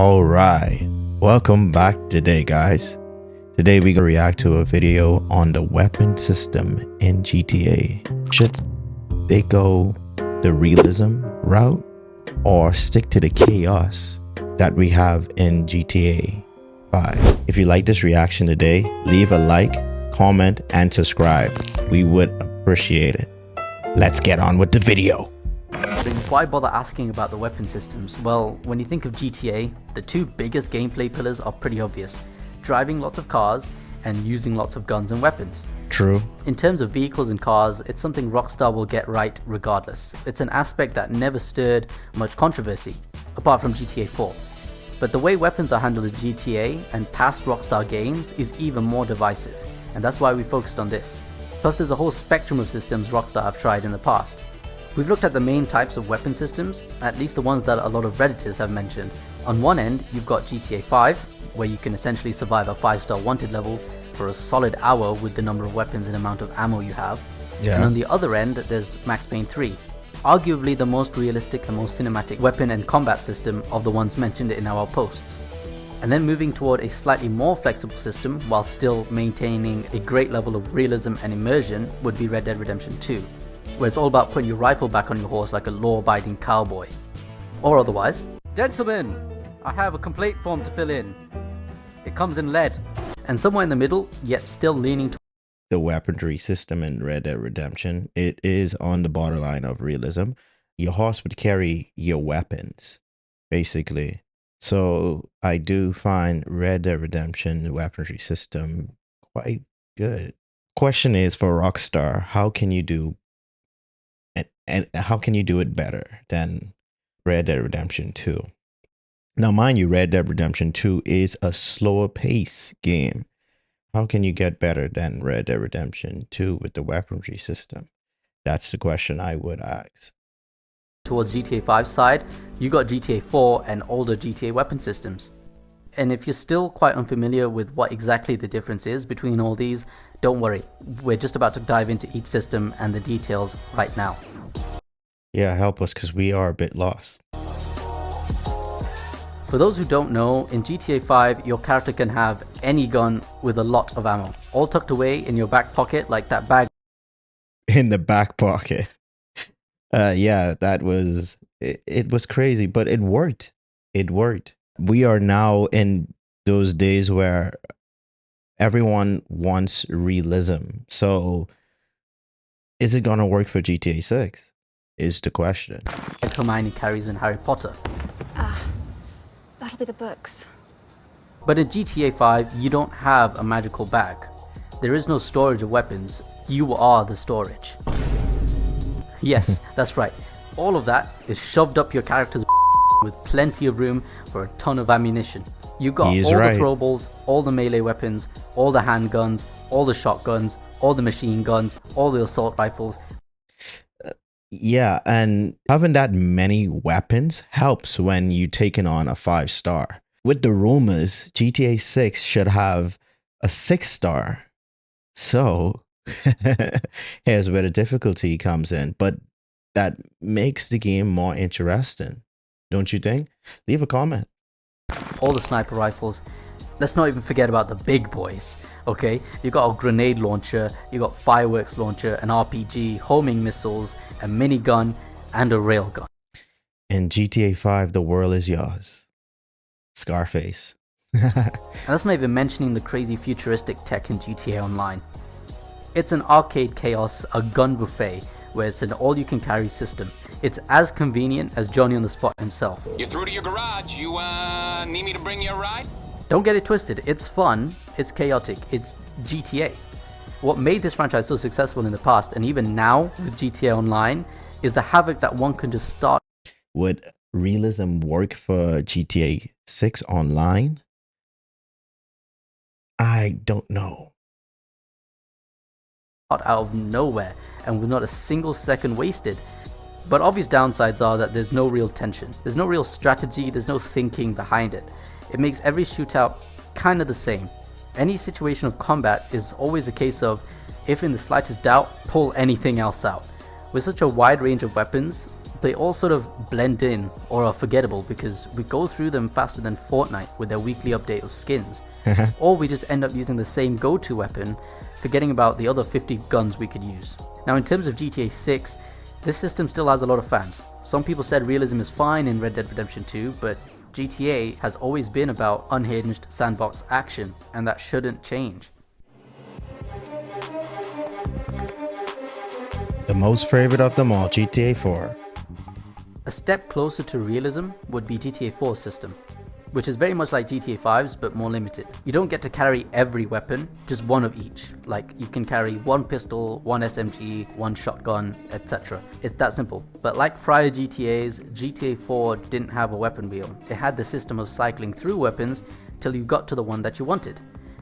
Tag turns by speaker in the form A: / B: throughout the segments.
A: Alright, welcome back today guys. Today we're gonna react to a video on the weapon system in GTA. Should they go the realism route or stick to the chaos that we have in GTA 5? If you like this reaction today, leave a like, comment, and subscribe. We would appreciate it. Let's get on with the video.
B: Why bother asking about the weapon systems? Well, when you think of GTA, the two biggest gameplay pillars are pretty obvious: driving lots of cars and using lots of guns and weapons.
A: True.
B: In terms of vehicles and cars, it's something Rockstar will get right regardless. It's an aspect that never stirred much controversy, apart from GTA 4. But the way weapons are handled in GTA and past Rockstar games is even more divisive, and that's why we focused on this. Plus there's a whole spectrum of systems Rockstar have tried in the past. We've looked at the main types of weapon systems, at least the ones that a lot of Redditors have mentioned. On one end, you've got GTA 5, where you can essentially survive a 5-star wanted level for a solid hour with the number of weapons and amount of ammo you have.
A: Yeah.
B: And on the other end, there's Max Payne 3, arguably the most realistic and most cinematic weapon and combat system of the ones mentioned in our posts. And then moving toward a slightly more flexible system while still maintaining a great level of realism and immersion would be Red Dead Redemption 2. Where it's all about putting your rifle back on your horse like a law-abiding cowboy. Or otherwise, gentlemen, I have a complaint form to fill in. It comes in lead. And somewhere in the middle, yet still leaning to
A: the weaponry system in Red Dead Redemption, it is on the borderline of realism. Your horse would carry your weapons, basically. So I do find Red Dead Redemption weaponry system quite good. Question is, for Rockstar, how can you do and how can you do it better than Red Dead Redemption 2? Now, mind you, Red Dead Redemption 2 is a slower pace game. How can you get better than Red Dead Redemption 2 with the weaponry system? That's the question I would ask.
B: towards GTA 5's side, you got GTA 4 and older GTA weapon systems. And if you're still quite unfamiliar with what exactly the difference is between all these, don't worry, we're just about to dive into each system and the details right now.
A: Yeah, help us, because we are a bit lost.
B: For those who don't know, in GTA 5, your character can have any gun with a lot of ammo, all tucked away in your back pocket like that bag.
A: In the back pocket. Yeah, that was, it was crazy, but it worked. It worked. We are now in those days where everyone wants realism. So is it going to work for GTA 6 is the question.
B: Like Hermione carries in Harry Potter.
C: That'll be the books.
B: But in GTA 5, you don't have a magical bag. There is no storage of weapons. You are the storage. Yes, that's right. All of that is shoved up your character's with plenty of room for a ton of ammunition. You got all the throwables, all the melee weapons, all the handguns, all the shotguns, all the machine guns, all the assault rifles.
A: Yeah, and having that many weapons helps when you're taking on a 5-star. With the rumors, GTA 6 should have a 6-star. So here's where the difficulty comes in. But that makes the game more interesting, don't you think? Leave a comment.
B: All the sniper rifles. Let's not even forget about the big boys, okay? You got a grenade launcher, you got fireworks launcher, an RPG, homing missiles, a minigun, and a railgun.
A: In GTA 5, the world is yours. Scarface.
B: And that's not even mentioning the crazy futuristic tech in GTA Online. It's an arcade chaos, a gun buffet, where it's an all-you-can-carry system. It's as convenient as Johnny on the Spot himself.
D: You're through to your garage. You need me to bring you a ride?
B: Don't get it twisted, it's fun, it's chaotic, it's GTA. What made this franchise so successful in the past, and even now with GTA Online, is the havoc that one can just start.
A: Would realism work for GTA 6 Online? I don't know.
B: Out of nowhere, and with not a single second wasted. But obvious downsides are that there's no real tension, there's no real strategy, there's no thinking behind it. It makes every shootout kind of the same. Any situation of combat is always a case of, if in the slightest doubt, pull anything else out. With such a wide range of weapons, They all sort of blend in or are forgettable because we go through them faster than Fortnite with their weekly update of skins. Or we just end up using the same go-to weapon, forgetting about the other 50 guns we could use. Now in terms of GTA 6, this system still has a lot of fans. Some people said realism is fine in Red Dead Redemption 2, but GTA has always been about unhinged sandbox action, and that shouldn't change.
A: The most favorite of them all, GTA 4.
B: A step closer to realism would be GTA 4's system, which is very much like GTA 5's but more limited. You don't get to carry every weapon, just one of each. Like you can carry one pistol, one SMG, one shotgun, etc. It's that simple. But like prior GTAs, GTA 4 didn't have a weapon wheel. It had the system of cycling through weapons till you got to the one that you wanted.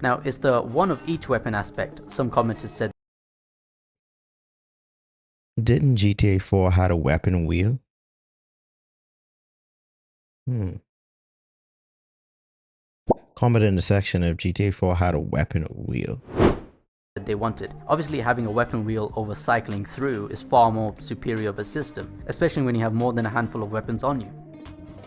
B: Now it's the one of each weapon aspect. Some commenters said.
A: Didn't GTA 4 had a weapon wheel? Comment in the section if GTA 4 had a weapon wheel.
B: They wanted. Obviously having a weapon wheel over cycling through is far more superior of a system, especially when you have more than a handful of weapons on you.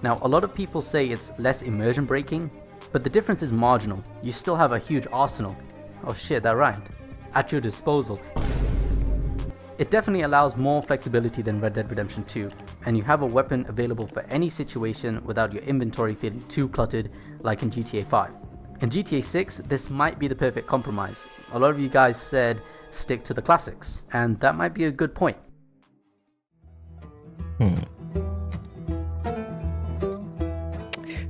B: Now a lot of people say it's less immersion breaking, but the difference is marginal. You still have a huge arsenal, oh shit that rhymed, at your disposal. It definitely allows more flexibility than Red Dead Redemption 2, and you have a weapon available for any situation without your inventory feeling too cluttered like in GTA 5. In GTA 6, this might be the perfect compromise. A lot of you guys said stick to the classics, and that might be a good point.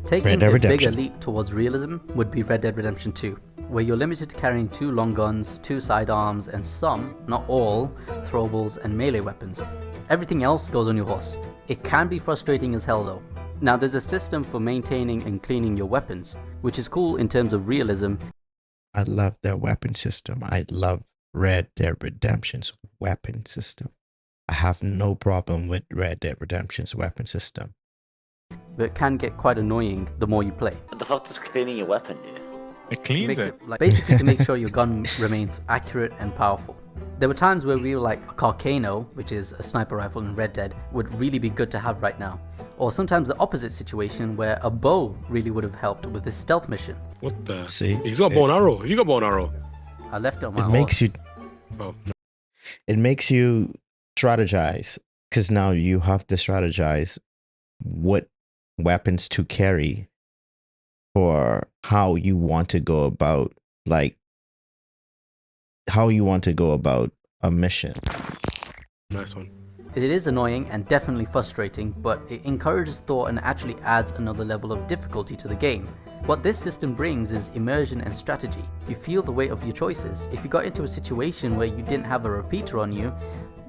B: Taking a bigger leap towards realism would be Red Dead Redemption 2, where you're limited to carrying 2 long guns, 2 sidearms, and some, not all, throwables and melee weapons. Everything else goes on your horse. It can be frustrating as hell though. Now there's a system for maintaining and cleaning your weapons, which is cool in terms of realism.
A: I love their weapon system. I love Red Dead Redemption's weapon system. I have no problem with Red Dead Redemption's weapon system.
B: But it can get quite annoying the more you play.
E: What the fuck does cleaning your weapon do?
F: It cleans it.
B: Like, basically to make sure your gun remains accurate and powerful. There were times where we were like a Carcano, which is a sniper rifle in Red Dead, would really be good to have right now. Or sometimes the opposite situation where a bow really would have helped with this stealth mission.
F: What the?
A: See?
F: He's got bow and arrow. You got bow and arrow.
B: I left it on my
A: It makes
B: horse.
A: you.
F: Oh, no.
A: It makes you strategize, because now you have to strategize what weapons to carry for how you want to go about, like, how you want to go about a mission.
F: Nice one.
B: It is annoying and definitely frustrating, but it encourages thought and actually adds another level of difficulty to the game. What this system brings is immersion and strategy. You feel the weight of your choices. If you got into a situation where you didn't have a repeater on you,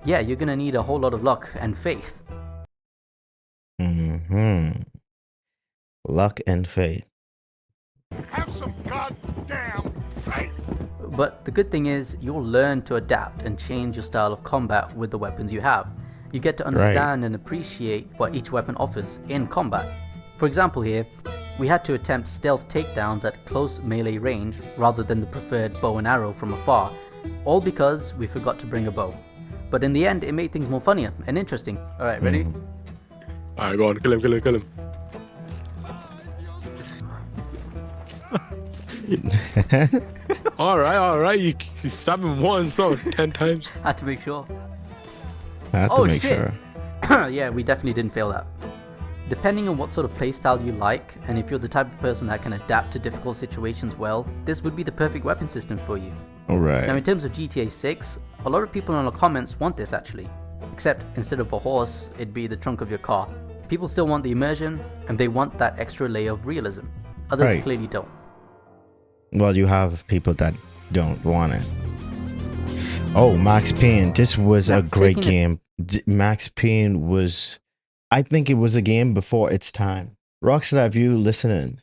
B: yeah, you're gonna need a whole lot of luck and faith.
A: Luck and faith.
G: Have some goddamn faith!
B: But the good thing is, you'll learn to adapt and change your style of combat with the weapons you have. You get to understand and appreciate what each weapon offers in combat. For example here, we had to attempt stealth takedowns at close melee range rather than the preferred bow and arrow from afar, all because we forgot to bring a bow. But in the end, it made things more funnier and interesting. Alright, ready?
F: Alright, go on. Kill him, kill him, kill him. Alright. You stab him once, no, 10 times.
B: Had to make sure.
A: I have to make sure.
B: Yeah, we definitely didn't fail that. Depending on what sort of playstyle you like, and if you're the type of person that can adapt to difficult situations well, this would be the perfect weapon system for you.
A: Alright.
B: Now in terms of GTA 6, a lot of people in the comments want this actually. Except instead of a horse, it'd be the trunk of your car. People still want the immersion, and they want that extra layer of realism. Others clearly don't.
A: Well, you have people that don't want it. Oh, Max Payne. This was a great game. Max Payne was... I think it was a game before its time. Rockstar, if you listening,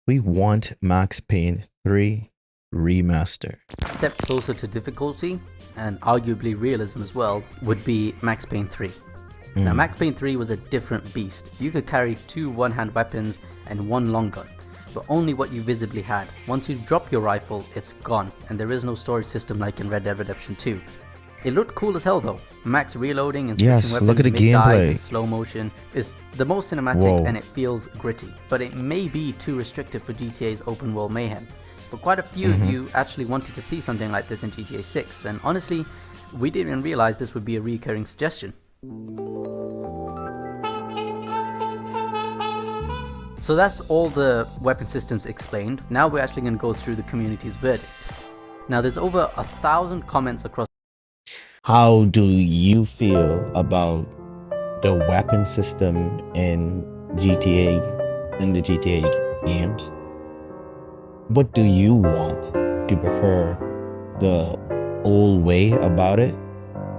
A: we want Max Payne 3 remaster.
B: Step closer to difficulty, and arguably realism as well, would be Max Payne 3. Now Max Payne 3 was a different beast. You could carry 2 one-hand weapons and 1 long gun, but only what you visibly had. Once you drop your rifle, it's gone, and there is no storage system like in Red Dead Redemption 2. It looked cool as hell though. Max reloading and switching
A: Yes,
B: weapons
A: look at the
B: mid-dive
A: gameplay.
B: in slow motion is the most cinematic
A: Whoa.
B: and it feels gritty. But it may be too restrictive for GTA's open world mayhem. But quite a few of you actually wanted to see something like this in GTA 6, and honestly, we didn't even realize this would be a recurring suggestion. So that's all the weapon systems explained. Now we're actually going to go through the community's verdict. Now there's over 1,000 comments across.
A: How do you feel about the weapon system in the GTA games? What do you want? Do you prefer the old way about it?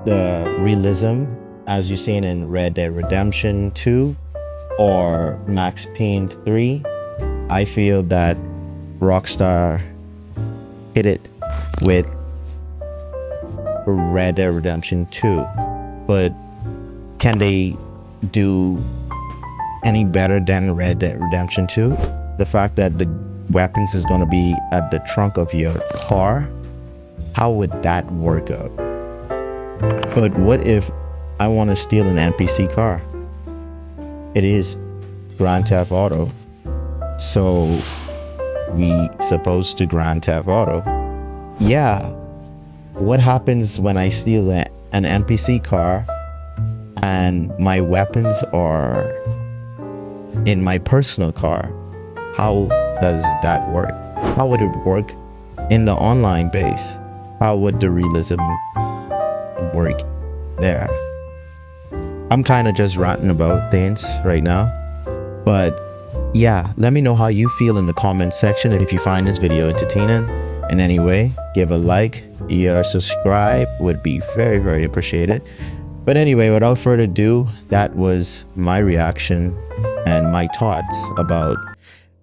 A: The realism as you've seen in Red Dead Redemption 2 or Max Payne 3? I feel that Rockstar hit it with Red Dead Redemption 2, but can they do any better than Red Dead Redemption 2? The fact that the weapons is going to be at the trunk of your car, how would that work out? But what if I want to steal an NPC car? It is Grand Theft Auto, so we supposed to Grand Theft Auto. Yeah, what happens when I steal an NPC car and my weapons are in my personal car? How does that work? How would it work in the online base? How would the realism work there? I'm kind of just ranting about things right now, but yeah, let me know how you feel in the comment section. And if you find this video entertaining in any way, give a like, or subscribe would be very, very appreciated. But anyway, without further ado, that was my reaction and my thoughts about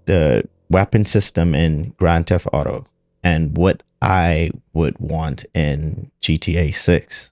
A: the weapon system in Grand Theft Auto and what I would want in GTA 6.